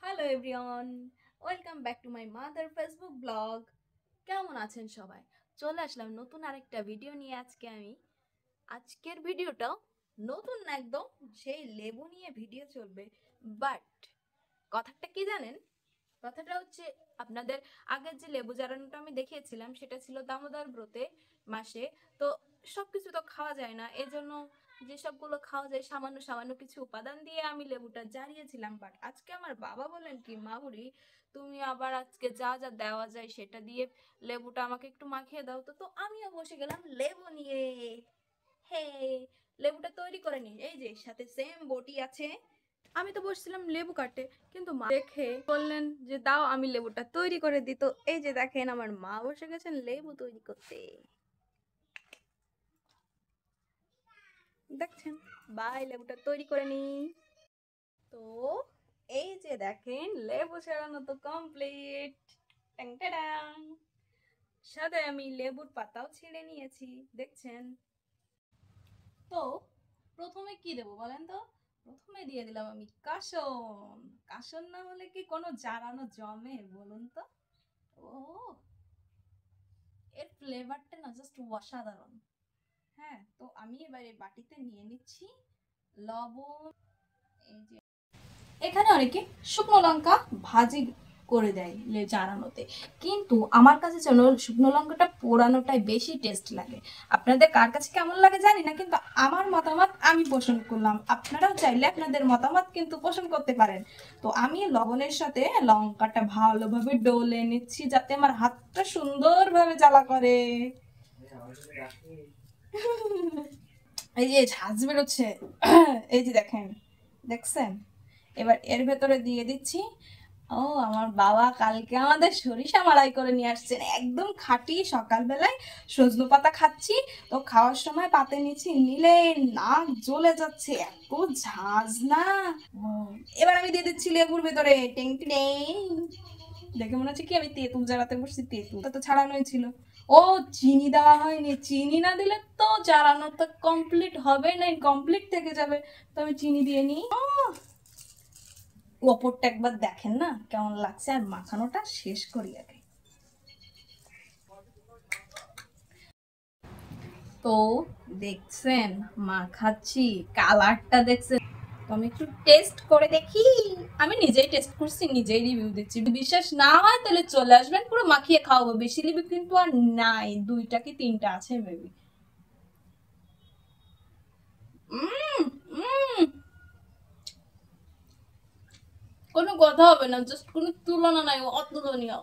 Hello everyone, welcome back to my mother Facebook blog. কেমন আছেন সবাই? চলে আসলাম নতুন আরেকটা ভিডিও নিয়ে। আজকের ভিডিওটা নতুন না, একদম সেই লেবু নিয়ে ভিডিও চলবে। বাট কথাটা কি জানেন? কথাটা হচ্ছে, আপনাদের আগের যে লেবু জারানোটা আমি দেখিয়েছিলাম সেটা ছিল দামোদর ব্রতে মাসে। তো সবকিছু তো খাওয়া যায় না, এজন্য যেসবগুলো খাওয়া যায় সামান্য সামান্য কিছু উপাদান দিয়ে আমি লেবুটা জারিয়েছিলাম। বাট আজকে আমার বাবা বলেন কি, মা বুড়ি তুমি আবার আজকে যা যা দেওয়া যায় সেটা দিয়ে লেবুটা আমাকে একটু মাখিয়ে দাও। তো তো আমিও বসে গেলাম লেবু নিয়ে। হে, লেবুটা তৈরি করে নি, এই যে সাথে সেম বটি আছে। আমি তো বসছিলাম লেবু কাটতে, কিন্তু মা দেখে বললেন যে দাও আমি লেবুটা তৈরি করে দিই। তো এই যে দেখেন, আমার মা বসে গেছেন লেবু তৈরি করতে। দেখছেন, বাই লেবুটা তৈরি করে নি। তো এই যে দেখেন, লেবু ছাড়ানো তো কমপ্লিট। ট্যাং ট্যাং। সাথে আমি লেবুর পাতাও ছিঁড়ে নিয়েছি, দেখছেন। তো প্রথমে কি দেবো বলেন তো? প্রথমে দিয়ে দিলাম আমি কাসন। কাসন না হলে কি কোনো জারানো জমে বলুন তো? ও, এর ফ্লেভারটা না জাস্ট অসাধারণ। হ্যাঁ, তো আমি এবারে বাটিতে নিয়ে নিচ্ছি লবণ। এই যে এখানে অনেকে শুকনো লঙ্কা ভাজি করে দেয় জারানোতে, কিন্তু আমার কাছে যেন শুকনো লঙ্কাটা পোড়ানোটাই বেশি টেস্ট লাগে। আপনাদের কার কাছে কেমন লাগে জানি না, কিন্তু আমার মতামত আমি পোষণ করলাম। আপনারাও চাইলে আপনাদের মতামত কিন্তু পোষণ করতে পারেন। তো আমি লবণের সাথে লঙ্কাটা ভালোভাবে ডলে নিচ্ছি যাতে আমার হাতটা সুন্দরভাবে জ্বালা করে। এই যে ঝাঁজ বেরোচ্ছে, এই যে দেখেন, দেখছেন? এবার এর ভেতরে দিয়ে দিচ্ছি, ও আমার বাবা কালকে আমাদের সরিষা মাড়াই করে নিয়ে আসছেন, একদম খাঁটি। সকালবেলায় সজনে পাতা খাচ্ছি, তো খাওয়ার সময় পাতে নিচ্ছি, নিলে নাক জ্বলে যাচ্ছে, এত ঝাঁজ না। এবার আমি দিয়ে দিচ্ছি লেবুর ভেতরে। টেং টেং। দেখে মনে হচ্ছে কি আমি তেঁতুল জারাতে বসছি, তেঁতুলটা তো ছাড়ানোই ছিল। ও, চিনি দেওয়া হয়নি। চিনি না দিলে তো জারানো তো কমপ্লিট হবে না, ইনকমপ্লিট থেকে যাবে। তো আমি চিনি দিয়ে নিই। ওপরটা একবার দেখেন না কেমন লাগছে, আর মাখানোটা শেষ করি আগে। তো দেখছেন, মাখাচ্ছি, কালারটা দেখছেন। তো আমি একটু টেস্ট করে দেখি। আমি নিজেই টেস্ট করছি, নিজেই রিভিউ দিচ্ছি। বিশ্বাস না হয় তাহলে চলে আসবেন, পুরো মাখিয়ে খাওয়াবো। বেশি লিবি কিন্তু আর নাই, দুইটা কি তিনটা আছে মেবি। উম উম কোনো কথা হবে না, জাস্ট কোনো তুলনা নাই, অতুলনীয়।